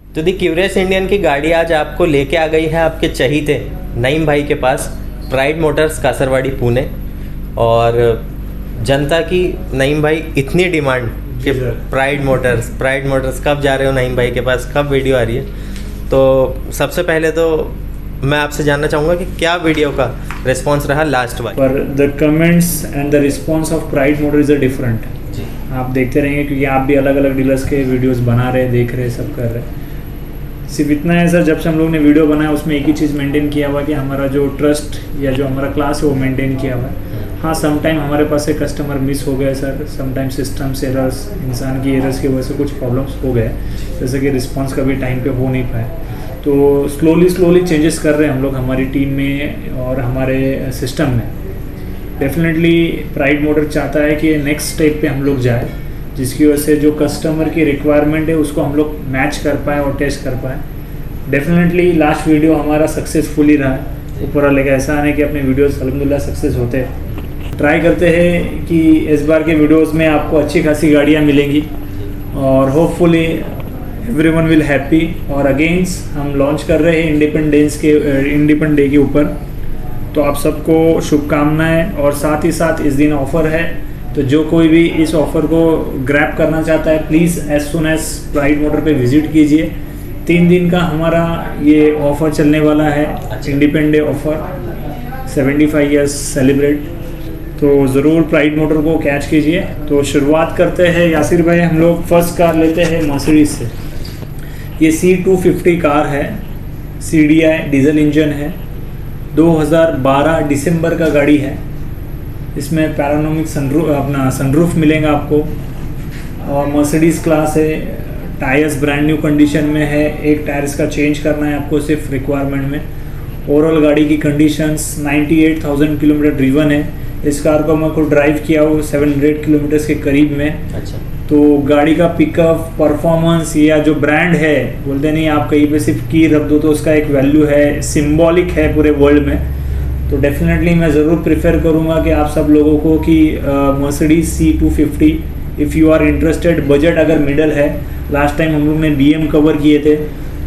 तो दी curious Indian की गाड़ी आज आपको लेके आ गई है आपके चहीते नईम भाई के पास, प्राइड मोटर्स कासरवाड़ी पुणे। और जनता की नईम भाई इतनी डिमांड कि प्राइड मोटर्स कब जा रहे हो नईम भाई के पास, कब वीडियो आ रही है। तो सबसे पहले तो मैं आपसे जानना चाहूँगा कि क्या वीडियो का रिस्पॉन्स रहा लास्ट बार। पर the comments and the response of Pride Motors are different. आप देखते रहेंगे क्योंकि आप भी अलग अलग डीलर्स के वीडियोस बना रहे, देख रहे, सब कर रहे। सिर्फ इतना है सर, जब से हम लोग ने वीडियो बनाया उसमें एक ही चीज़ मेंटेन किया हुआ कि हमारा जो ट्रस्ट या जो हमारा क्लास है वो मेंटेन किया हुआ है। हाँ, समटाइम हमारे पास से कस्टमर मिस हो गए सर, समटाइम सिस्टम्स एरर्स, इंसान की एरर्स की वजह से कुछ प्रॉब्लम्स हो गए, जैसे कि रिस्पॉन्स कभी टाइम पे हो नहीं पाए। तो स्लोली चेंजेस कर रहे हैं हम लोग हमारी टीम में और हमारे सिस्टम में। डेफिनेटली प्राइड मोटर चाहता है कि नेक्स्ट स्टेप पे हम लोग जाए, जिसकी वजह से जो कस्टमर की रिक्वायरमेंट है उसको हम लोग मैच कर पाएँ और टेस्ट कर पाएँ। डेफिनेटली लास्ट वीडियो हमारा सक्सेसफुली रहा है, ऊपर वाले का एहसान है कि अपने वीडियोस अल्हम्दुलिल्लाह सक्सेस होते हैं। ट्राई करते हैं कि इस बार के वीडियोस में आपको अच्छी खासी गाड़ियाँ मिलेंगी और होपफुली एवरीवन विल हैप्पी। और अगेंस हम लॉन्च कर रहे हैं इंडिपेंडेंस डे के ऊपर, तो आप सबको शुभकामनाएं। और साथ ही साथ इस दिन ऑफ़र है, तो जो कोई भी इस ऑफ़र को ग्रैब करना चाहता है please as soon as Pride Motor पे विज़िट कीजिए। 3 दिन का हमारा ये ऑफ़र चलने वाला है, independence day offer, 75 years celebrate. तो ज़रूर प्राइड मोटर को कैच कीजिए। तो शुरुआत करते हैं यासिर भाई, हम लोग फर्स्ट कार लेते हैं मर्सिडीज़ से। ये C250 कार है, CDI डीजल इंजन है, 2012 दिसंबर का गाड़ी है। इसमें पैरानोमिक सनरूफ मिलेगा आपको और मर्सिडीज़ क्लास है। टायर्स ब्रांड न्यू कंडीशन में है, एक टायर इसका चेंज करना है आपको सिर्फ रिक्वायरमेंट में। ओवरऑल गाड़ी की कंडीशंस 98,000 किलोमीटर ड्रीवन है। इस कार को मैं खुद ड्राइव किया हूँ 700 किलोमीटर्स के करीब में। अच्छा, तो गाड़ी का पिकअप, परफॉर्मेंस या जो ब्रांड है, बोलते नहीं आप कहीं पे सिर्फ की रख दो तो उसका एक वैल्यू है, सिंबॉलिक है पूरे वर्ल्ड में। तो डेफिनेटली मैं ज़रूर प्रेफर करूँगा कि आप सब लोगों को कि Mercedes C250 if you are interested, budget अगर मिडल है। लास्ट टाइम हम लोग ने BM कवर किए थे,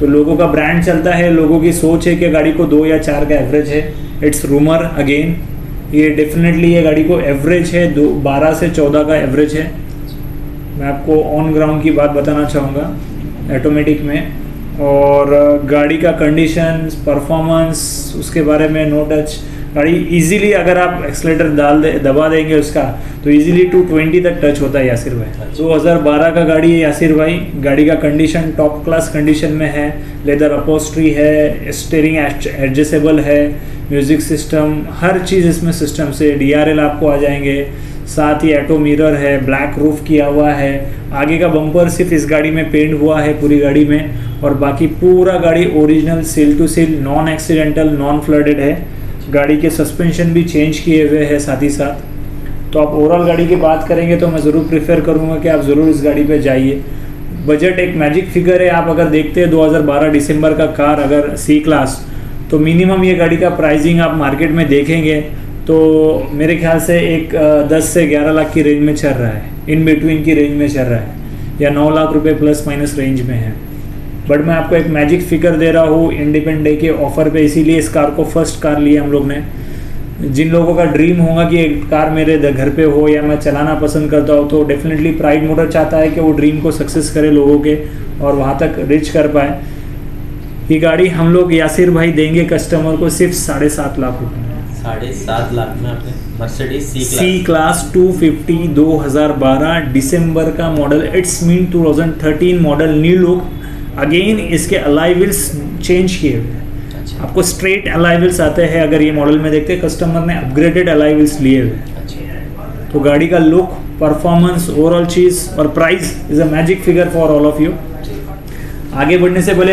तो लोगों का ब्रांड चलता है, लोगों की सोच है कि गाड़ी को 2 या 4 का एवरेज है। इट्स रूमर अगेन, ये डेफिनेटली ये गाड़ी को एवरेज है 12 से 14 का एवरेज है। मैं आपको ऑन ग्राउंड की बात बताना चाहूँगा ऑटोमेटिक में। और गाड़ी का कंडीशन, परफॉर्मेंस, उसके बारे में नो टच। गाड़ी इजीली अगर आप एक्सलेटर दबा देंगे उसका तो इजीली 220 तक टच होता है यासिर भाई। 2012 का गाड़ी है यासिर भाई। गाड़ी का कंडीशन टॉप क्लास कंडीशन में है, लेदर अपॉस्ट्री है, स्टीयरिंग एडजस्टेबल है, म्यूज़िक सिस्टम, हर चीज़ इसमें सिस्टम से। DRL आपको आ जाएंगे, साथ ही ऑटो मिरर है, ब्लैक रूफ किया हुआ है। आगे का बम्पर सिर्फ इस गाड़ी में पेंट हुआ है पूरी गाड़ी में, और बाकी पूरा गाड़ी original seal to seal, non accidental, non flooded है। गाड़ी के सस्पेंशन भी चेंज किए हुए हैं साथ ही साथ। तो आप ओवरऑल गाड़ी की बात करेंगे तो मैं ज़रूर प्रेफर करूँगा कि आप ज़रूर इस गाड़ी पे जाइए। बजट एक मैजिक फिगर है। आप अगर देखते हैं 2012 दिसंबर का कार अगर C क्लास, तो मिनिमम ये गाड़ी का प्राइसिंग आप मार्केट में देखेंगे तो मेरे ख्याल से एक 10 से 11 लाख की रेंज में चल रहा है, इन बिटवीन की रेंज में चल रहा है, या 9 लाख रुपए प्लस माइनस रेंज में है। बट मैं आपको एक मैजिक फिगर दे रहा हूँ इंडिपेंडेंस डे के ऑफर पे, इसीलिए इस कार को फर्स्ट कार लिया हम लोग ने। जिन लोगों का ड्रीम होगा कि एक कार मेरे घर पे हो या मैं चलाना पसंद करता हूँ, तो डेफिनेटली प्राइड मोटर चाहता है कि वो ड्रीम को सक्सेस करे लोगों के और वहाँ तक रीच कर पाए। ये गाड़ी हम लोग यासिर भाई देंगे कस्टमर को सिर्फ 7.5 लाख रुपये। 7.5 लाख में आपने मर्सिडीज C क्लास 250 2012 दिसंबर का model, it's mean 2013 model, new look. Again इसके अलॉय व्हील्स चेंज किए हुए हैं। अच्छा। आपको स्ट्रेट अलॉय व्हील्स आते हैं, अगर ये मॉडल में देखते हैं कस्टमर ने अपग्रेडेड अलॉय व्हील्स लिए हुए हैं। अच्छा। तो गाड़ी का लुक, परफॉर्मेंस, ओवरऑल चीज़ और price is a magic figure for all of you. आगे बढ़ने से पहले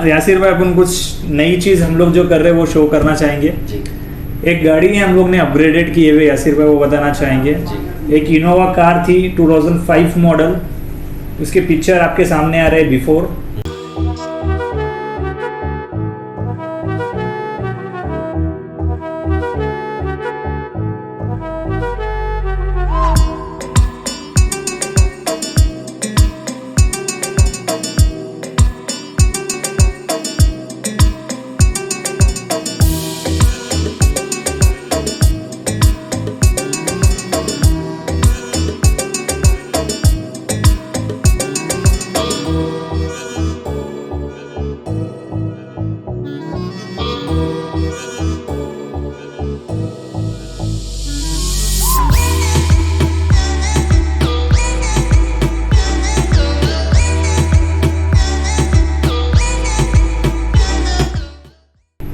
यासिर भाई अपन कुछ नई चीज़ हम लोग जो कर रहे हैं वो शो करना चाहेंगे। एक गाड़ी है हम लोग ने अपग्रेडेड किए हुए, यासिर भाई वो बताना चाहेंगे। एक इनोवा कार थी 2005 मॉडल, उसके पिक्चर आपके सामने आ रहे हैं बिफोर।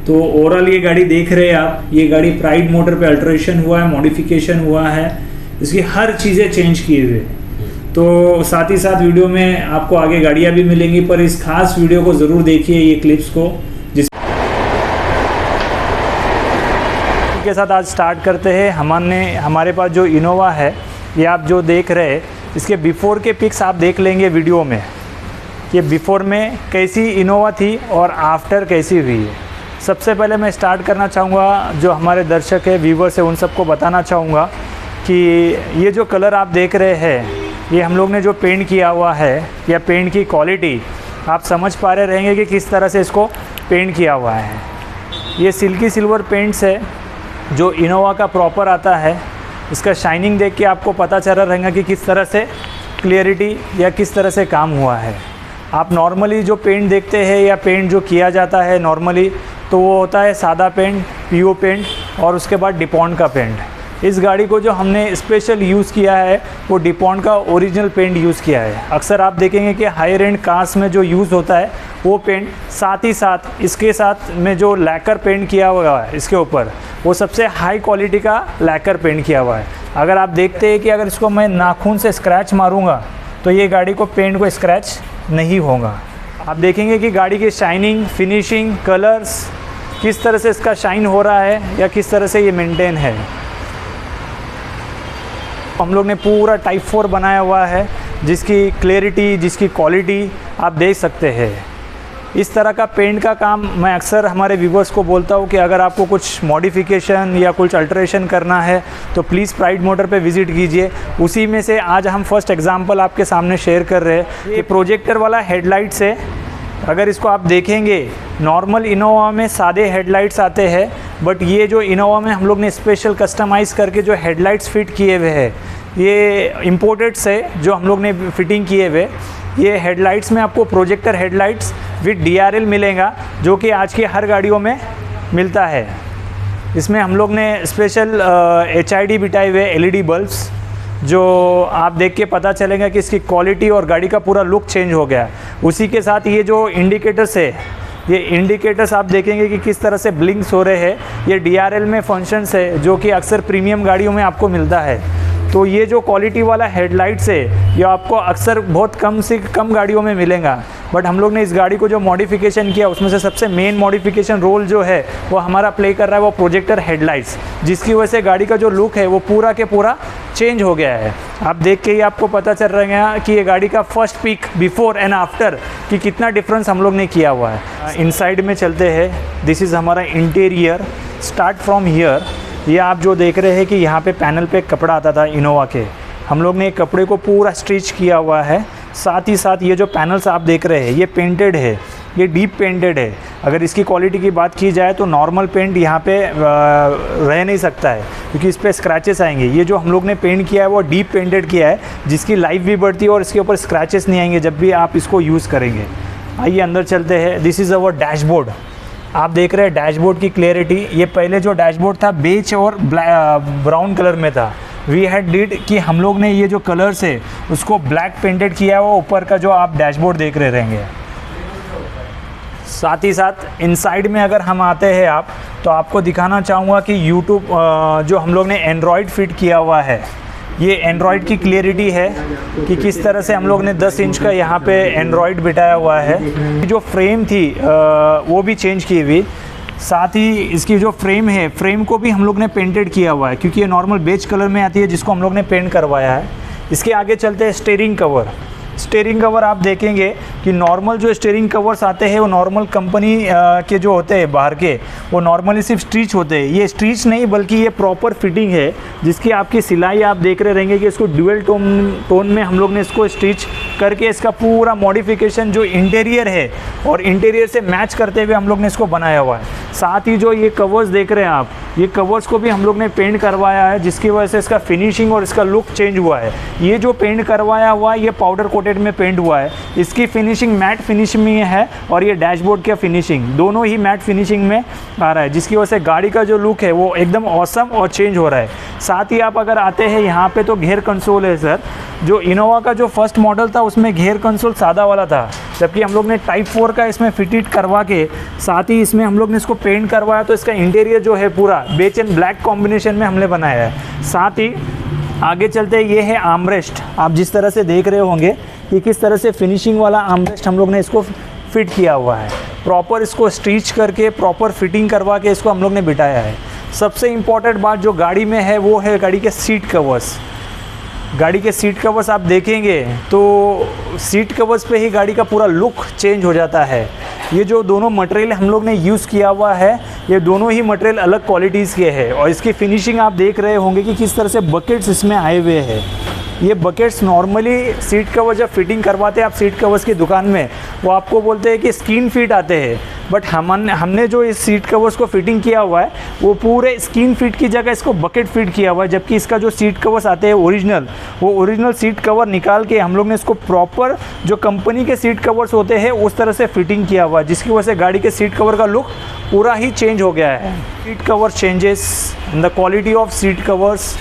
तो ओवरऑल ये गाड़ी देख रहे हैं आप, ये गाड़ी प्राइड मोटर पे अल्ट्रेशन हुआ है, मॉडिफिकेशन हुआ है, इसकी हर चीज़ें चेंज किए हुए। तो साथ ही साथ वीडियो में आपको आगे गाड़ियाँ भी मिलेंगी, पर इस खास वीडियो को ज़रूर देखिए, ये क्लिप्स को, के साथ आज स्टार्ट करते हैं। हमारे पास जो इनोवा है, ये आप जो देख रहे हैं, इसके बिफोर के पिक्स आप देख लेंगे वीडियो में, ये बिफोर में कैसी इनोवा थी और आफ्टर कैसी हुई है। सबसे पहले मैं स्टार्ट करना चाहूँगा, जो हमारे दर्शक है, व्यूवर्स है, उन सबको बताना चाहूँगा कि ये जो कलर आप देख रहे हैं, ये हम लोग ने जो पेंट किया हुआ है, या पेंट की क्वालिटी आप समझ पा रहे रहेंगे कि किस तरह से इसको पेंट किया हुआ है। ये सिल्की सिल्वर पेंट्स है जो इनोवा का प्रॉपर आता है। इसका शाइनिंग देख के आपको पता चल रहा रहेगा कि किस तरह से क्लियरिटी या किस तरह से काम हुआ है। आप नॉर्मली जो पेंट देखते हैं या पेंट जो किया जाता है नॉर्मली, तो वो होता है सादा पेंट, पीओ पेंट और उसके बाद डिपॉन्ड का पेंट। इस गाड़ी को जो हमने स्पेशल यूज़ किया है वो डिपॉन्ड का ओरिजिनल पेंट यूज़ किया है। अक्सर आप देखेंगे कि हायर एंड कार्स में जो यूज़ होता है वो पेंट, साथ ही साथ इसके साथ में जो लैकर पेंट किया हुआ है इसके ऊपर, वो सबसे हाई क्वालिटी का लैकर पेंट किया हुआ है। अगर आप देखते हैं कि अगर इसको मैं नाखून से स्क्रैच मारूंगा तो ये गाड़ी को पेंट को स्क्रैच नहीं होगा। आप देखेंगे कि गाड़ी की शाइनिंग, फिनिशिंग, कलर्स किस तरह से इसका शाइन हो रहा है या किस तरह से ये मेंटेन है। हम लोग ने पूरा टाइप 4 बनाया हुआ है, जिसकी क्लैरिटी, जिसकी क्वालिटी आप देख सकते हैं। इस तरह का पेंट का काम मैं अक्सर हमारे व्यूवर्स को बोलता हूँ कि अगर आपको कुछ मॉडिफिकेशन या कुछ अल्ट्रेशन करना है तो प्लीज़ प्राइड मोटर पे विज़िट कीजिए। उसी में से आज हम फर्स्ट एग्जांपल आपके सामने शेयर कर रहे हैं। ये प्रोजेक्टर वाला हेडलाइट्स है। अगर इसको आप देखेंगे, नॉर्मल इनोवा में सादे हेडलाइट्स आते हैं, बट ये जो इनोवा में हम लोग ने स्पेशल कस्टमाइज़ करके जो हेडलाइट्स फिट किए हुए हैं, ये इम्पोर्टेड से जो हम लोग ने फिटिंग किए हुए। ये हेडलाइट्स में आपको प्रोजेक्टर हेडलाइट्स विद DRL मिलेगा, जो कि आज की हर गाड़ियों में मिलता है। इसमें हम लोग ने स्पेशल HID बिठाए हुए LED बल्ब्स, जो आप देख के पता चलेगा कि इसकी क्वालिटी और गाड़ी का पूरा लुक चेंज हो गया। उसी के साथ ये जो इंडिकेटर्स है, ये इंडिकेटर्स आप देखेंगे कि किस तरह से ब्लिंक्स हो रहे हैं। ये DRL में फंक्शंस है जो कि अक्सर प्रीमियम गाड़ियों में आपको मिलता है। तो ये जो क्वालिटी वाला हेडलाइट्स है, ये आपको अक्सर बहुत कम से कम गाड़ियों में मिलेगा। बट हम लोग ने इस गाड़ी को जो मॉडिफिकेशन किया, उसमें से सबसे मेन मॉडिफिकेशन रोल जो है वो हमारा प्ले कर रहा है वो प्रोजेक्टर हेडलाइट्स, जिसकी वजह से गाड़ी का जो लुक है वो पूरा के पूरा चेंज हो गया है। आप देख के ही आपको पता चल रहा है कि ये गाड़ी का first pic before and after कि कितना डिफरेंस हम लोग ने किया हुआ है। इनसाइड में चलते हैं। दिस इज़ हमारा इंटीरियर। Start from here. ये आप जो देख रहे हैं कि यहाँ पे पैनल पे कपड़ा आता था इनोवा के, हम लोग ने कपड़े को पूरा स्टिच किया हुआ है। साथ ही साथ ये जो पैनल्स आप देख रहे हैं, ये पेंटेड है, ये डीप पेंटेड है। अगर इसकी क्वालिटी की बात की जाए तो नॉर्मल पेंट यहाँ पे रह नहीं सकता है, क्योंकि इस पर स्क्रैचेस आएंगे। ये जो हम लोग ने पेंट किया है वो डीप पेंटेड किया है, जिसकी लाइफ भी बढ़ती है और इसके ऊपर स्क्रैचेस नहीं आएंगे जब भी आप इसको यूज़ करेंगे। आइए अंदर चलते हैं। This is our dashboard. आप देख रहे हैं डैशबोर्ड की क्लियरिटी। ये पहले जो डैशबोर्ड था बेज और ब्राउन कलर में था। वी हैड डिड कि हम लोग ने ये जो कलर्स है उसको ब्लैक पेंटेड किया है, वो ऊपर का जो आप डैशबोर्ड देख रहे रहेंगे। साथ ही साथ इनसाइड में अगर हम आते हैं आप, तो आपको दिखाना चाहूँगा कि यूट्यूब जो हम लोग ने एंड्रॉयड फिट किया हुआ है, ये एंड्रॉयड की क्लियरिटी है कि किस तरह से हम लोग ने 10 इंच का यहाँ पे एंड्रॉयड बिठाया हुआ है। जो फ्रेम थी वो भी चेंज की हुई। साथ ही इसकी जो फ्रेम है, फ्रेम को भी हम लोग ने पेंटेड किया हुआ है, क्योंकि ये नॉर्मल बेज कलर में आती है, जिसको हम लोग ने पेंट करवाया है। इसके आगे चलते हैं स्टीयरिंग कवर। स्टीयरिंग कवर आप देखेंगे कि नॉर्मल जो स्टीयरिंग कवर्स आते हैं वो नॉर्मल कंपनी के जो होते हैं बाहर के, वो नॉर्मली सिर्फ स्टिच होते हैं। ये स्टिच नहीं बल्कि ये प्रॉपर फिटिंग है, जिसकी आपकी सिलाई आप देख रहे रहेंगे कि इसको ड्यूअल टोन में हम लोग ने इसको स्टिच करके इसका पूरा मॉडिफिकेशन जो इंटीरियर है और इंटीरियर से मैच करते हुए हम लोग ने इसको बनाया हुआ है। साथ ही जो ये कवर्स देख रहे हैं आप, ये कवर्स को भी हम लोग ने पेंट करवाया है, जिसकी वजह से इसका फिनिशिंग और इसका लुक चेंज हुआ है। ये जो पेंट करवाया हुआ है ये पाउडर कोटेड में पेंट हुआ है। इसकी फिनिशिंग मैट फिनिशिंग में है और ये डैशबोर्ड का फिनिशिंग दोनों ही मैट फिनिशिंग में आ रहा है, जिसकी वजह से गाड़ी का जो लुक है वो एकदम ऑसम और चेंज हो रहा है। साथ ही आप अगर आते हैं यहाँ पे तो घेर कंसोल है सर। जो इनोवा का जो फर्स्ट मॉडल था उसमें घेर कंसोल सादा वाला था, जबकि हम लोग ने टाइप 4 का इसमें फिटेड करवा के साथ ही इसमें हम लोग ने इसको पेंट करवाया, तो इसका इंटीरियर जो है पूरा बेज एंड ब्लैक कॉम्बिनेशन में हमने बनाया है। साथ ही आगे चलते हैं, ये है आर्मरेस्ट। आप जिस तरह से देख रहे होंगे कि किस तरह से फिनिशिंग वाला आर्मरेस्ट हम लोग ने इसको फिट किया हुआ है, प्रॉपर इसको स्टिच करके प्रॉपर फिटिंग करवा के इसको हम लोग ने बिठाया है। सबसे इम्पॉर्टेंट बात जो गाड़ी में है वो है गाड़ी के सीट कवर्स। गाड़ी के सीट कवर्स आप देखेंगे तो सीट कवर्स पे ही गाड़ी का पूरा लुक चेंज हो जाता है। ये जो दोनों मटेरियल हम लोग ने यूज़ किया हुआ है, ये दोनों ही मटेरियल अलग क्वालिटीज़ के हैं। और इसकी फिनिशिंग आप देख रहे होंगे कि किस तरह से बकेट्स इसमें आए हुए हैं। ये बकेट्स नॉर्मली सीट कवर जब फिटिंग करवाते हैं आप सीट कवर्स की दुकान में, वो आपको बोलते हैं कि स्किन फिट आते हैं, बट हमने जो इस सीट कवर्स को फिटिंग किया हुआ है वो पूरे स्किन फिट की जगह इसको बकेट फिट किया हुआ है। जबकि इसका जो सीट कवर्स आते हैं ओरिजिनल, वो ओरिजिनल सीट कवर निकाल के हम लोग ने इसको प्रॉपर जो कंपनी के सीट कवर्स होते हैं उस तरह से फिटिंग किया हुआ है, जिसकी वजह से गाड़ी के सीट कवर का लुक पूरा ही चेंज हो गया है। Seat cover changes, the quality of seat covers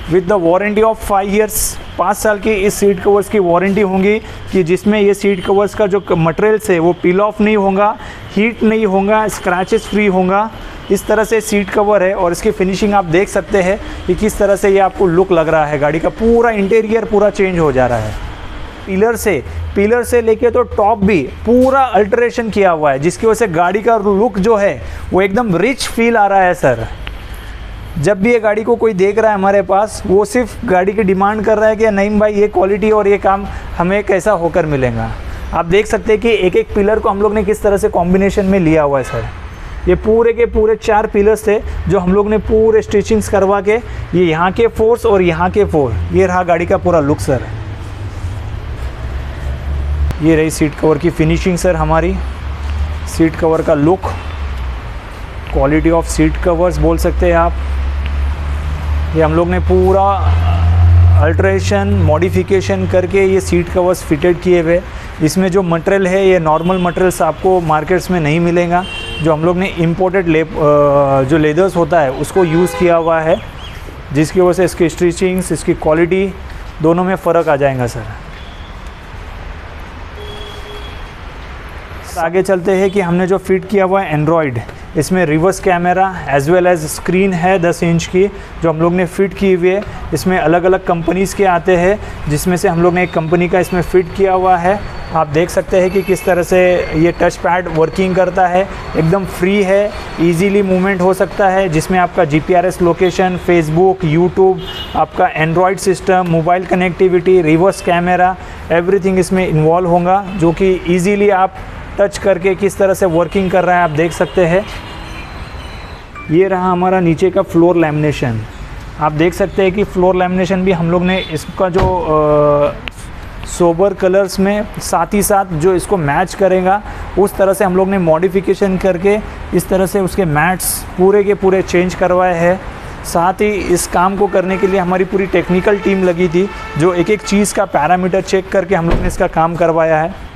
with the warranty of 5 years. 5 साल की इस सीट कवर्स की वारंटी होंगी, कि जिसमें ये सीट कवर्स का जो मटेरियल्स है वो पील ऑफ नहीं होगा, हीट नहीं होगा, स्क्रैचेस फ्री होगा। इस तरह से सीट कवर है और इसकी फिनिशिंग आप देख सकते हैं कि किस तरह से ये आपको लुक लग रहा है। गाड़ी का पूरा इंटीरियर पूरा चेंज हो जा रहा है। पिलर से लेके तो टॉप भी पूरा अल्टरेशन किया हुआ है, जिसकी वजह से गाड़ी का लुक जो है वो एकदम रिच फील आ रहा है सर। जब भी ये गाड़ी को कोई देख रहा है हमारे पास, वो सिर्फ गाड़ी की डिमांड कर रहा है कि नईम भाई ये क्वालिटी और ये काम हमें कैसा होकर मिलेगा। आप देख सकते हैं कि एक एक पिलर को हम लोग ने किस तरह से कॉम्बिनेशन में लिया हुआ है सर। ये पूरे के पूरे 4 पिलर्स थे जो हम लोग ने पूरे स्टिचिंग्स करवा के, ये यहाँ के 4 और यहाँ के 4, ये रहा गाड़ी का पूरा लुक सर। ये रही सीट कवर की फिनिशिंग सर, हमारी सीट कवर का look, quality of seat covers बोल सकते हैं आप। ये हम लोग ने पूरा अल्ट्रेशन मॉडिफिकेशन करके ये सीट कवर्स फिटेड किए हुए। इसमें जो मटेरियल है ये नॉर्मल मटेरियल्स आपको मार्केट्स में नहीं मिलेगा, जो हम लोग ने इम्पोर्टेड जो लेदर्स होता है उसको यूज़ किया हुआ है, जिसकी वजह से इसकी स्टिचिंग्स, इसकी क्वालिटी दोनों में फ़र्क आ जाएगा सर। आगे चलते हैं कि हमने जो फिट किया हुआ है एंड्रॉयड, इसमें reverse camera as well as screen है 10 इंच की जो हम लोग ने फ़िट की हुई है। इसमें अलग अलग कंपनीज़ के आते हैं, जिसमें से हम लोग ने एक कंपनी का इसमें फ़िट किया हुआ है। आप देख सकते हैं कि किस तरह से ये टच पैड वर्किंग करता है, एकदम फ्री है, इजीली मूवमेंट हो सकता है, जिसमें आपका जीपीआरएस लोकेशन, फेसबुक, यूट्यूब, आपका Android system, mobile connectivity, reverse camera, everything इसमें इन्वॉल्व होगा, जो कि ईजीली आप टच करके किस तरह से वर्किंग कर रहा है आप देख सकते हैं। ये रहा हमारा नीचे का फ्लोर लैमिनेशन। आप देख सकते हैं कि फ्लोर लैमिनेशन भी हम लोग ने इसका जो सोबर कलर्स में साथ ही साथ जो इसको मैच करेगा उस तरह से हम लोग ने मॉडिफिकेशन करके इस तरह से उसके मैट्स पूरे के पूरे चेंज करवाए हैं। साथ ही इस काम को करने के लिए हमारी पूरी टेक्निकल टीम लगी थी, जो एक एक चीज़ का पैरामीटर चेक करके हम लोग ने इसका काम करवाया है।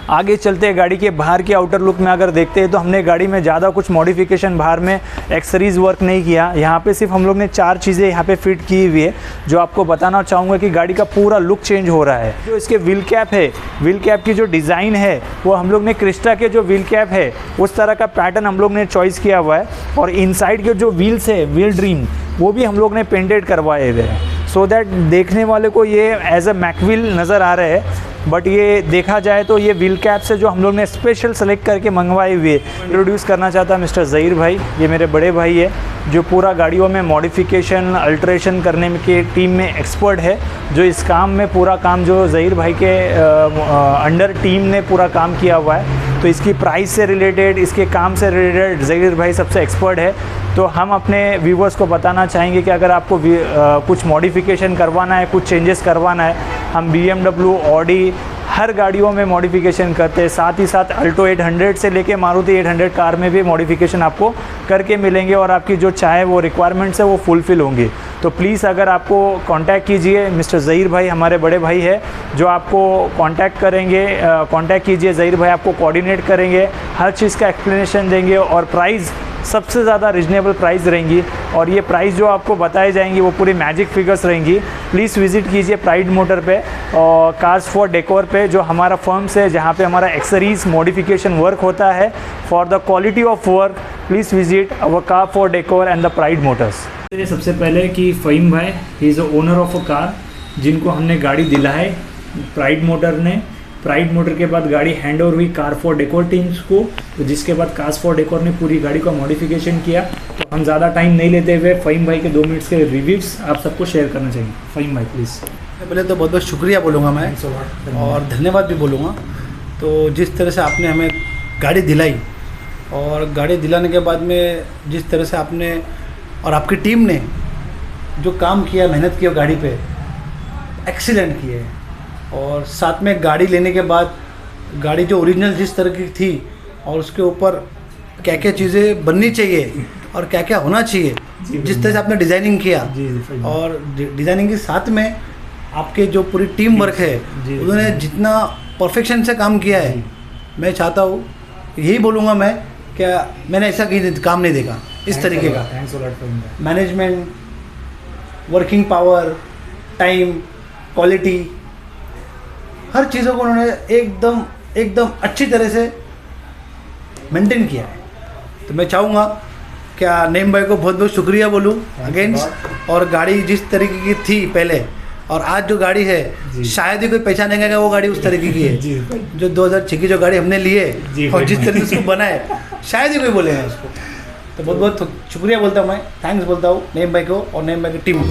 आगे चलते हैं, गाड़ी के बाहर के आउटर लुक में अगर देखते हैं तो हमने गाड़ी में ज़्यादा कुछ मॉडिफिकेशन बाहर में एक्सेसरीज़ वर्क नहीं किया। यहाँ पे सिर्फ हम लोग ने 4 चीज़ें यहाँ पे फिट की हुई है, जो आपको बताना चाहूँगा कि गाड़ी का पूरा लुक चेंज हो रहा है। जो इसके व्हील कैप है, व्हील कैप की जो डिज़ाइन है वो हम लोग ने क्रिस्टा के जो व्हील कैप है उस तरह का पैटर्न हम लोग ने चॉइस किया हुआ है। और इनसाइड के जो व्हील्स है, व्हील ड्रीम, वो भी हम लोग ने पेंटेड करवाए हुए हैं, सो दैट देखने वाले को ये एज अ मैकव्हील नज़र आ रहे हैं। बट ये देखा जाए तो ये व्हील कैप से जो हम लोग ने स्पेशल सेलेक्ट करके मंगवाए हुए। इंट्रोड्यूस करना चाहता मिस्टर ज़हीर भाई, ये मेरे बड़े भाई है, जो पूरा गाड़ियों में मॉडिफिकेशन अल्ट्रेशन करने के टीम में एक्सपर्ट है। जो इस काम में पूरा काम जो ज़हीर भाई के अंडर टीम ने पूरा काम किया हुआ है, तो इसकी प्राइस से रिलेटेड, इसके काम से रिलेटेड ज़हीर भाई सबसे एक्सपर्ट है। तो हम अपने व्यूवर्स को बताना चाहेंगे कि अगर आपको कुछ मॉडिफिकेशन करवाना है, कुछ चेंजेस करवाना है, हम BMW, ऑडी हर गाड़ियों में मॉडिफिकेशन करते हैं। साथ ही साथ अल्टो 800 से लेके मारुति 800 कार में भी मॉडिफिकेशन आपको करके मिलेंगे और आपकी जो चाहे वो रिक्वायरमेंट्स है वो फुलफ़िल होंगी। तो प्लीज़ अगर आपको कांटेक्ट कीजिए, मिस्टर ज़हीर भाई हमारे बड़े भाई है जो आपको कांटेक्ट करेंगे। कांटेक्ट कीजिए, ज़हीर भाई आपको कोऑर्डिनेट करेंगे, हर चीज़ का एक्सप्लेनेशन देंगे और प्राइस सबसे ज़्यादा रिजनेबल प्राइस रहेंगी और ये प्राइस जो आपको बताए जाएंगी वो पूरी मैजिक फिगर्स रहेंगी। प्लीज़ विजिट कीजिए प्राइड मोटर पे और कार्स फॉर डेकोर पे, जो हमारा फर्म्स है जहाँ पे हमारा एक्सेसरीज मॉडिफिकेशन वर्क होता है। For the quality of work please visit our car for decor and the pride Motors. सबसे पहले कि फ़हीम भाई he is the owner of a car, जिनको हमने गाड़ी दिलाई प्राइड मोटर ने। प्राइड मोटर के बाद गाड़ी हैंड ओवर हुई कार फॉर डेकोर टीम्स को, तो जिसके बाद कार्स फॉर डेकोर ने पूरी गाड़ी का मॉडिफिकेशन किया। तो हम ज़्यादा टाइम नहीं लेते हुए फ़हीम भाई के 2 मिनट्स के रिव्यूज़ आप सबको शेयर करना चाहिए। फ़हीम भाई प्लीज़। पहले तो बहुत बहुत शुक्रिया बोलूँगा मैं और धन्यवाद भी बोलूँगा। तो जिस तरह से आपने हमें गाड़ी दिलाई और गाड़ी दिलाने के बाद में जिस तरह से आपने और आपकी टीम ने जो काम किया, मेहनत की गाड़ी पे, एक्सीलेंट किए। और साथ में गाड़ी लेने के बाद गाड़ी जो ओरिजिनल जिस तरह की थी और उसके ऊपर क्या क्या चीज़ें बननी चाहिए और क्या क्या होना चाहिए, जिस तरह से आपने डिज़ाइनिंग किया और डिज़ाइनिंग के साथ में आपके जो पूरी टीम वर्क है उन्होंने जितना परफेक्शन से काम किया है, मैं चाहता हूँ, यही बोलूँगा मैं, क्या मैंने ऐसा कहीं काम नहीं देखा इस तरीके का। Management, working power, time, quality, हर चीज़ों को उन्होंने एकदम अच्छी तरह से मेंटेन किया है। तो मैं चाहूँगा क्या नईम भाई को बहुत बहुत शुक्रिया बोलूँ अगेंस्ट। और गाड़ी जिस तरीके की थी पहले और आज जो गाड़ी है शायद ही कोई पहचानेगा वो गाड़ी उस तरीके की है जो 2006 की जो गाड़ी हमने ली है और जिस तरीके से उसको बनाए शायद ही कोई बोलेगा उसको। तो बहुत बहुत शुक्रिया बोलता हूँ मैं, थैंक्स बोलता हूँ नईम भाई को और नईम भाई की टीम को।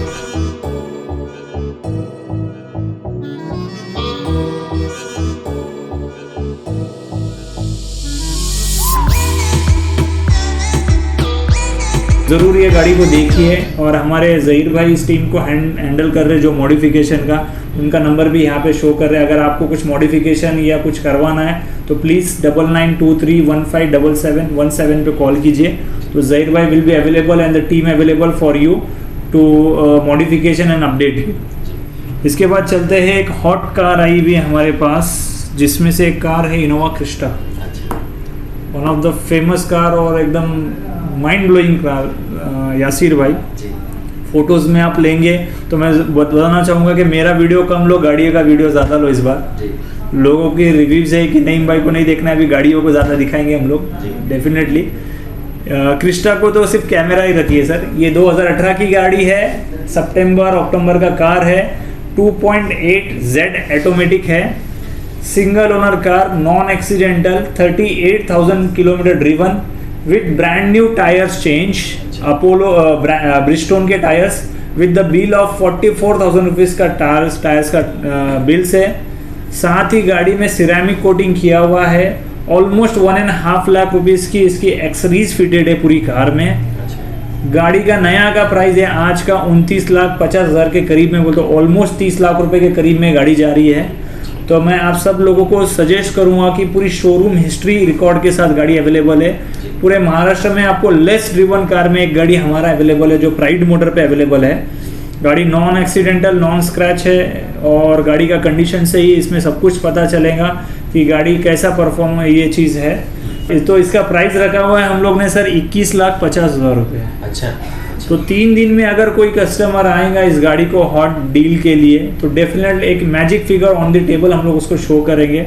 ज़रूर ये गाड़ी को देखिए और हमारे ज़हीर भाई इस टीम को हैंडल कर रहे जो मॉडिफिकेशन का, उनका नंबर भी यहाँ पे शो कर रहे हैं। अगर आपको कुछ मॉडिफिकेशन या कुछ करवाना है तो प्लीज़ 9923157717 पे कॉल कीजिए। तो ज़हीर भाई will be available and the team available for you to modification and update you. इसके बाद चलते हैं, एक हॉट कार आई हुई है हमारे पास, जिसमें से एक कार है Innova Crysta, one of the famous car और एकदम माइंड ब्लोइंग कार। यासिर भाई फोटोज़ में आप लेंगे तो मैं बताना चाहूँगा कि मेरा वीडियो कम लो, गाड़ियों का वीडियो ज़्यादा लो। इस बार लोगों के रिव्यूज़ है कि नईम भाई को नहीं देखना है, अभी गाड़ियों को ज़्यादा दिखाएंगे हम लोग डेफिनेटली। क्रिस्टा को तो सिर्फ कैमरा ही रखिए सर। ये 2018 की गाड़ी है, सितंबर-अक्टूबर का कार है, 2.8Z ऑटोमेटिक है, single owner car, non accidental, 38,000 kilometre driven with brand new tyres change, Apollo Bridgestone के tyres with the bill of 44,000 rupees का टायर्स का बिल्स है। साथ ही गाड़ी में सिरेमिक कोटिंग किया हुआ है। ऑलमोस्ट 1.5 लाख रुपीज़ की इसकी एक्सेसरीज फिटेड है पूरी कार में। गाड़ी का नया का प्राइस है आज का 29,50,000 के करीब में, बोलते ऑलमोस्ट 30 लाख रुपए के करीब में गाड़ी जा रही है। तो मैं आप सब लोगों को सजेस्ट करूंगा कि पूरी शोरूम हिस्ट्री रिकॉर्ड के साथ गाड़ी अवेलेबल है। पूरे महाराष्ट्र में आपको लेस ड्रिवन कार में एक गाड़ी हमारा अवेलेबल है जो प्राइड मोटर पे अवेलेबल है। गाड़ी नॉन एक्सीडेंटल, नॉन स्क्रैच है और गाड़ी का कंडीशन से ही इसमें सब कुछ पता चलेगा कि गाड़ी कैसा परफॉर्म है, ये चीज़ है। तो इसका प्राइस रखा हुआ है हम लोग ने सर 21,50,000 रुपये। अच्छा। तो 3 दिन में अगर कोई कस्टमर आएगा इस गाड़ी को हॉट डील के लिए तो डेफिनेटली एक magic figure on the table हम लोग उसको शो करेंगे।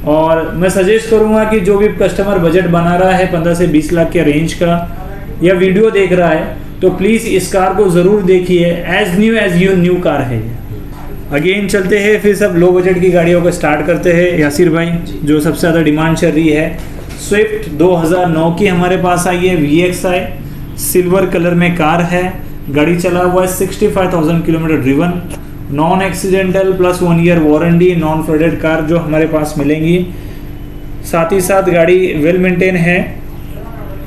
और मैं सजेस्ट करूंगा कि जो भी कस्टमर बजट बना रहा है 15 से 20 लाख के रेंज का या वीडियो देख रहा है तो प्लीज़ इस कार को ज़रूर देखिए, एज न्यू कार है। अगेन चलते हैं, फिर सब लो बजट की गाड़ियों को स्टार्ट करते हैं। यासिर भाई, जो सबसे ज़्यादा डिमांड चल रही है, स्विफ्ट 2009 की हमारे पास आई है, VXI सिल्वर कलर में कार है। गाड़ी चला हुआ है 65,000 kilometre driven, non accidental plus 1 year warranty, non flooded car जो हमारे पास मिलेंगी। साथ ही साथ गाड़ी वेल मेंटेन है।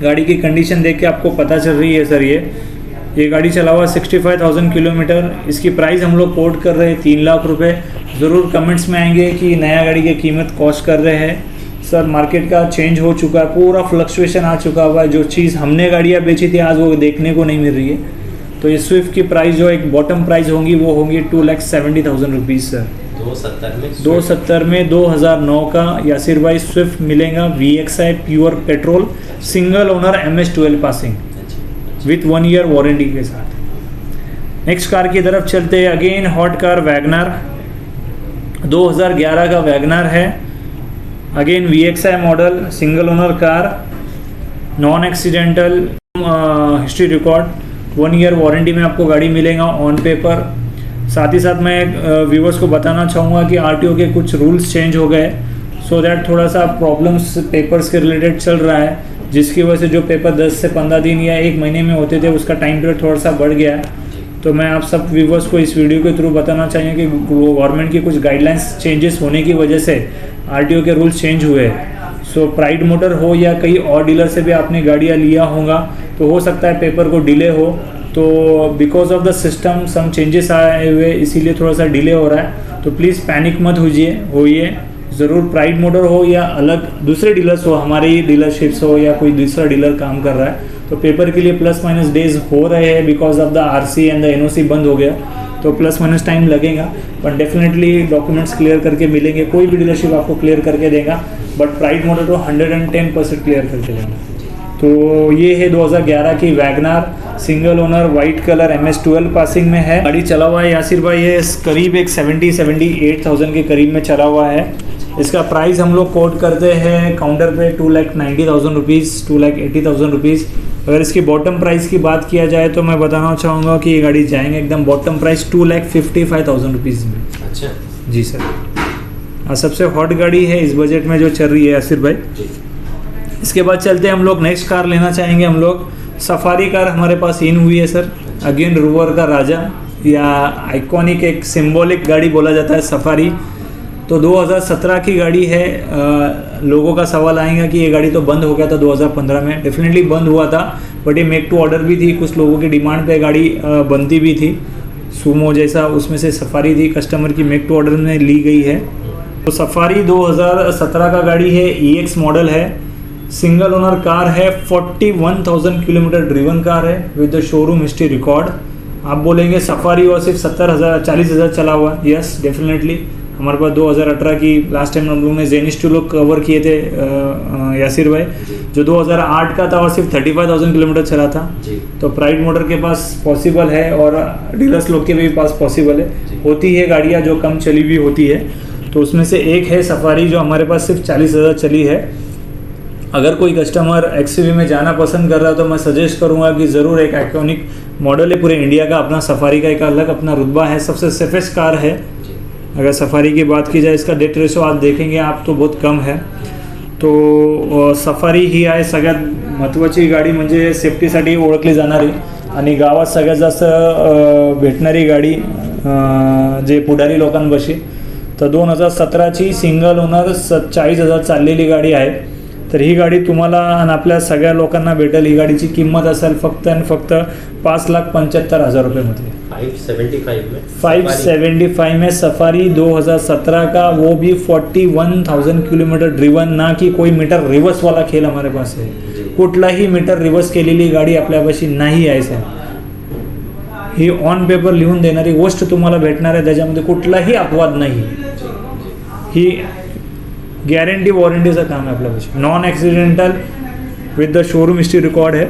गाड़ी की कंडीशन देख के आपको पता चल रही है सर। ये गाड़ी चला हुआ 65,000 किलोमीटर। इसकी प्राइस हम लोग कोट कर रहे हैं 3 लाख रुपए। ज़रूर कमेंट्स में आएंगे कि नया गाड़ी की कीमत कॉस्ट कर रहे हैं सर। मार्केट का चेंज हो चुका है, पूरा फ्लक्चुएशन आ चुका हुआ है। जो चीज़ हमने गाड़ियाँ बेची थी आज वो देखने को नहीं मिल रही है। तो ये स्विफ्ट की प्राइस जो एक बॉटम प्राइस होंगी वो होंगी 2,70,000 रुपीज़ सर। 270 में 2009 का यासिर भाई स्विफ्ट मिलेगा VXI pure petrol single owner MS12 passing with 1 year warranty के साथ। नेक्स्ट कार की तरफ चलते हैं। अगेन हॉट कार वैगनर 2011 का वैगनर है। Again VXI model single owner car non accidental history record 1 year warranty में आपको गाड़ी मिलेगा ऑन पेपर। साथ ही साथ मैं व्यूवर्स को बताना चाहूँगा कि RTO के कुछ रूल्स चेंज हो गए सो दैट थोड़ा सा प्रॉब्लम्स पेपर्स के रिलेटेड चल रहा है, जिसकी वजह से जो पेपर 10 से 15 दिन या 1 महीने में होते थे उसका टाइम पीरियड थोड़ा सा बढ़ गया है। तो मैं आप सब व्यूवर्स को इस वीडियो के थ्रू बताना चाहिए कि गवर्नमेंट की कुछ गाइडलाइंस चेंजेस होने की वजह से RTO के रूल्स चेंज हुए। सो प्राइड मोटर हो या कहीं और डीलर से भी आपने गाड़ियाँ लिया होगा तो हो सकता है पेपर को डिले हो, तो because of the system some changes आए हुए इसीलिए थोड़ा सा डिले हो रहा है। तो प्लीज़ पैनिक मत होइए ज़रूर प्राइड मोटर हो या अलग दूसरे डीलर्स हो, हमारी डीलरशिप्स हो या कोई दूसरा डीलर काम कर रहा है तो पेपर के लिए प्लस माइनस डेज हो रहे हैं because of the RC and the NOC बंद हो गया, तो प्लस माइनस टाइम लगेगा बट डेफिनेटली डॉक्यूमेंट्स क्लियर करके मिलेंगे। कोई भी डीलरशिप आपको क्लियर करके देगा बट प्राइड मोटर तो 110% क्लियर करके देगा। तो ये है 2011 की Wagner single owner white colour MS12 passing में है। गाड़ी चला हुआ है यासिर भाई ये करीब एक 78,000 के करीब में चला हुआ है। इसका प्राइस हम लोग कोट करते हैं काउंटर पे 2,90,000 रुपीज़ 2,80,000 रुपीज़। अगर इसकी बॉटम प्राइस की बात किया जाए तो मैं बताना चाहूँगा कि ये गाड़ी जाएंगे एकदम बॉटम प्राइस 2,55,000 रुपीज़ में। अच्छा जी सर, सबसे हॉट गाड़ी है इस बजट में जो चल रही है यासिर भाई। इसके बाद चलते हैं हम लोग नेक्स्ट कार लेना चाहेंगे हम लोग सफारी कार हमारे पास इन हुई है सर। अगेन रूवर का राजा या आइकॉनिक एक सिंबॉलिक गाड़ी बोला जाता है सफारी। तो 2017 की गाड़ी है। लोगों का सवाल आएगा कि ये गाड़ी तो बंद हो गया था 2015 में, डेफिनेटली बंद हुआ था बट ये मेक टू ऑर्डर भी थी, कुछ लोगों की डिमांड पे गाड़ी बनती भी थी सुमो जैसा, उसमें से सफारी थी कस्टमर की मेक टू ऑर्डर में ली गई है। तो सफारी 2017 का गाड़ी है, EX मॉडल है, सिंगल ओनर कार है, 41,000 किलोमीटर ड्रिवन कार है with the showroom history record. आप बोलेंगे सफारी और सिर्फ 40,000 चला हुआ, यस डेफिनेटली। हमारे पास 2018 की लास्ट टाइम हम लोगों ने जेनिस लोग कवर किए थे यासिर भाई, जो 2008 का था और सिर्फ 35,000 किलोमीटर चला था। तो प्राइड मोटर के पास पॉसिबल है और डीलर्स लोग के भी पास पॉसिबल है, होती है गाड़ियाँ जो कम चली हुई होती है। तो उसमें से एक है सफारी जो हमारे पास सिर्फ 40,000 चली है। अगर कोई कस्टमर XUV में जाना पसंद कर रहा है तो मैं सजेस्ट करूंगा कि ज़रूर एक आइकॉनिक मॉडल है पूरे इंडिया का, अपना सफारी का एक अलग अपना रुतबा है, सबसे सेफेस्ट कार है। अगर सफारी की बात की जाए इसका डेट रेशो आज देखेंगे आप तो बहुत कम है। तो सफारी ही आहे सगळ्यात महत्त्वाची गाडी, म्हणजे सेफ्टीसाठी ओळखली जाणारी आणि गावात सगळ्यात जास्त भेटणारी गाडी जे पुढारी लोकांपाशी। तर 2017ची सिंगल ओनर 40,000 चाललेली गाडी आहे। तर ही गाडी तुम्हाला आणि आपल्या सगळ्या लोकांना भेटेल। ही गाडीची किंमत असेल फक्त आणि फक्त 5,75,000 रुपये मध्ये। 575 में सफारी 2017 का, वो भी 41,000 किलोमीटर ड्रिवन, ना कि कोई मीटर रिवर्स वाला खेल हमारे पास है। कुठलाही मीटर रिवर्स केलेली गाडी आपल्यापाशी नाही आहे साहेब। ही ऑन पेपर लिहून देणारी गोष्ट तुम्हाला भेटणार आहे, त्याच्यामध्ये कुठलाही अपवाद नाही। ही गॅरंटी वॉरंटीचं काम आहे आपल्यापाशी, non accidental with the showroom history record है।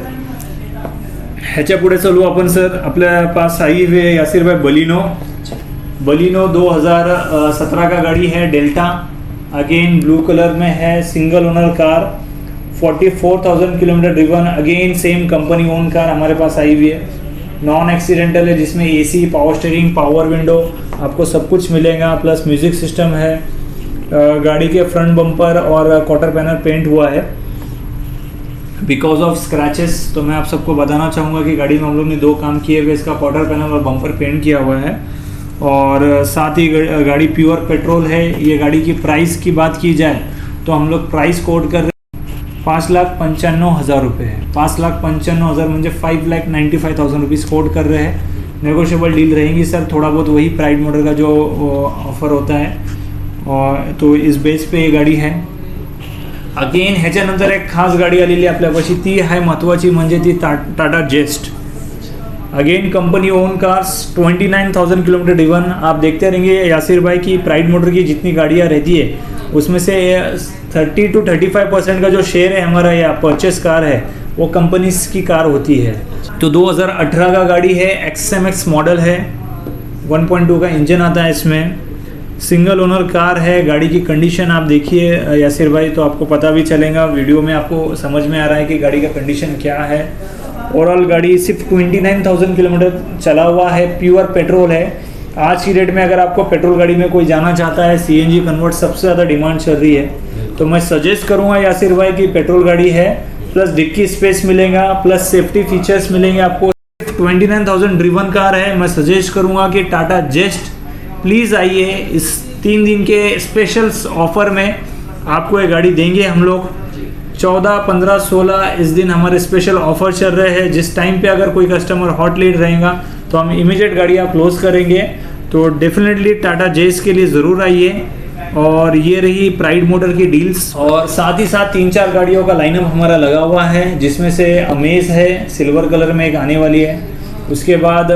ह्याच्या पुढे चलू आपण सर, आपल्या पास आई हुए यासिर भाई बलिनो 2017 का गाड़ी है, डेल्टा अगेन ब्लू कलर में है, single owner car, 44,000 kilometre driven, again same company own car हमारे पास आई हुई है, नॉन एक्सीडेंटल है, जिसमें AC power steering power window आपको सब कुछ मिलेगा, प्लस म्यूजिक सिस्टम है। गाड़ी के फ्रंट बम्पर और क्वार्टर पैनल पेंट हुआ है बिकॉज ऑफ स्क्रैचेस। तो मैं आप सबको बताना चाहूँगा कि गाड़ी में हम लोग ने 2 काम किए हुए, इसका क्वार्टर पैनल और बम्पर पेंट किया हुआ है और साथ ही गाड़ी प्योर पेट्रोल है। ये गाड़ी की प्राइस की बात की जाए तो हम लोग प्राइस कोट कर रहे हैं 5,95,000 रुपये है। 5,95,000 म्हणजे 5,95,000 रुपीज़ कोट कर रहे हैं। नेगोशिएबल डील रहेंगी सर, थोड़ा बहुत वही प्राइड मॉडल का जो ऑफर होता है और तो इस बेस पे ये गाडी है। अगेन ह्याच्यानंतर एक खास गाडी आलेली आपल्यापाशी, ती आहे महत्त्वाची म्हणजे ती Tata Zest. Again company own cars, 29,000 kilometre driven. आप देखते रहेंगे यासिर भाई की प्राइड मोटर की जितनी गाड़ियाँ रहती है उसमें से 30 to 35% का जो शेयर है हमारा या परचेस कार है वो कंपनीज की कार होती है। तो 2018 का गाड़ी है, XMX मॉडल है, 1.2 का इंजन आता है इसमें, सिंगल ओनर कार है। गाड़ी की कंडीशन आप देखिए यासिर भाई तो आपको पता भी चलेगा, वीडियो में आपको समझ में आ रहा है कि गाड़ी का कंडीशन क्या है। ओवरऑल गाड़ी सिर्फ 29,000 किलोमीटर चला हुआ है, प्योर पेट्रोल है। आज की डेट में अगर आपको पेट्रोल गाड़ी में कोई जाना चाहता है, CNG कन्वर्ट सबसे ज़्यादा डिमांड चल रही है, तो मैं सजेस्ट करूँगा यासिर भाई की पेट्रोल गाड़ी है, प्लस डिक्की स्पेस मिलेगा, प्लस सेफ्टी फीचर्स मिलेंगे आपको। 29,000 ड्रिवन कार है, मैं सजेस्ट करूँगा कि टाटा जेस्ट प्लीज़ आइए, इस 3 दिन के स्पेशल ऑफर में आपको ये गाड़ी देंगे हम लोग। 14, 15, 16 इस दिन हमारे स्पेशल ऑफर चल रहे हैं। जिस टाइम पे अगर कोई कस्टमर हॉट लीड रहेगा तो हम इमीडिएट गाड़ियाँ क्लोज करेंगे। तो डेफिनेटली टाटा जेस के लिए ज़रूर आइए। और ये रही प्राइड मोटर की डील्स, और साथ ही साथ 3-4 गाड़ियों का लाइनअप हमारा लगा हुआ है, जिसमें से अमेज है, सिल्वर कलर में एक आने वाली है। उसके बाद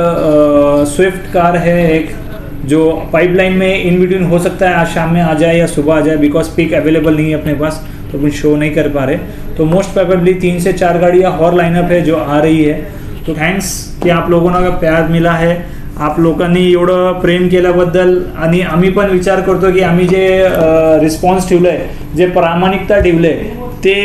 स्विफ्ट कार है एक, जो पाइपलाइन में इन बिटवीन हो सकता है आज शाम में आ जाए या सुबह आ जाए, बिकॉज पिक अवेलेबल नहीं है अपने पास तो कुछ शो नहीं कर पा रहे। तो मोस्ट प्रोबेबली 3 से 4 गाड़ियाँ और लाइनअप है जो आ रही है। तो थँक्स की आप लोकांना का प्यार मिला आहे, आप लोकांनी एवढं प्रेम केल्याबद्दल। आणि आम्ही पण विचार करतो की आम्ही जे रिस्पॉन्स ठेवलं आहे, जे प्रामाणिकता ठेवले ते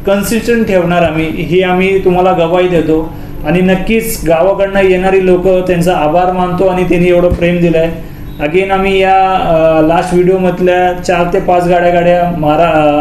कन्सिस्टंट ठेवणार ही आम्ही तुम्हाला गवाही देतो। आणि नक्कीच गावाकडनं येणारी लोक त्यांचा आभार मानतो आणि त्यांनी एवढं प्रेम दिलं आहे। अगेन आम्ही या लास्ट व्हिडिओमधल्या 4 ते 5 गाड्या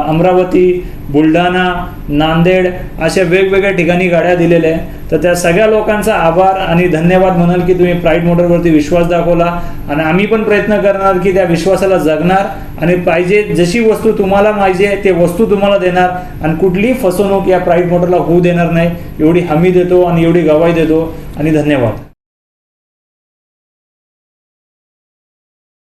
अमरावती, बुलढाणा, नांदेड अशा वेगवेगळ्या ठिकाणी गाड्या दिलेल्या आहे। तर त्या सगळ्या लोकांचा आभार आणि धन्यवाद म्हणाल की तुम्ही प्राइड मोटरवरती विश्वास दाखवला, आणि आम्ही पण प्रयत्न करणार की त्या विश्वासाला जगणार आणि पाहिजे जशी वस्तू तुम्हाला पाहिजे ते वस्तू तुम्हाला देणार, आणि कुठलीही फसवणूक या प्राइड मोटरला होऊ देणार नाही एवढी हमी देतो आणि एवढी गवाही देतो। आणि धन्यवाद।